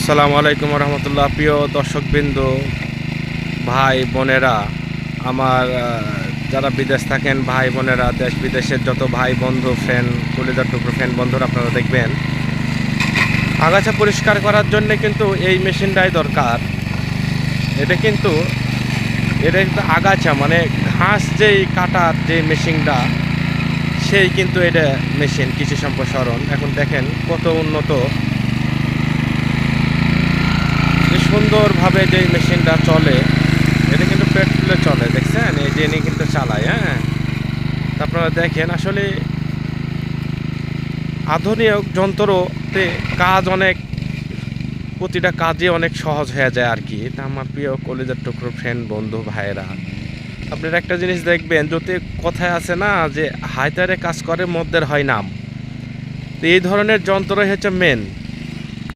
আসসালামু আলাইকুম রহমতুল্লাহ। প্রিয় দর্শকবৃন্দ, ভাই বোনেরা, আমার যারা বিদেশ থাকেন ভাই বোনেরা, দেশ বিদেশের যত ভাই বন্ধু ফ্রেন্ড, কলিজার টুকরো ফ্রেন্ড বন্ধুরা, আপনারা দেখবেন আগাছা পরিষ্কার করার জন্য কিন্তু এই মেশিনটাই দরকার। এটা কিন্তু আগাছা মানে ঘাস যেই কাটার যে মেশিনটা, সেই কিন্তু এটা মেশিন কৃষি সম্প্রসারণ। এখন দেখেন কত উন্নত, যে সুন্দরভাবে যে মেশিনটা চলে, এটা কিন্তু পেট্রোলে চলে, দেখছেন এই যে নিয়ে কিন্তু চালায়। হ্যাঁ, আপনারা দেখেন আসলে আধুনিক যন্ত্রতে কাজ অনেক, প্রতিটা কাজে অনেক সহজ হয়ে যায় আর কি। তা আমার প্রিয় কলেজের টুকরো ফ্রেন্ড বন্ধু ভাইয়েরা, আপনারা একটা জিনিস দেখবেন, যদি কথায় আছে না যে হায়তারে কাজ করে মদ্দের হয় নাম, তো এই ধরনের যন্ত্রই হচ্ছে মেন।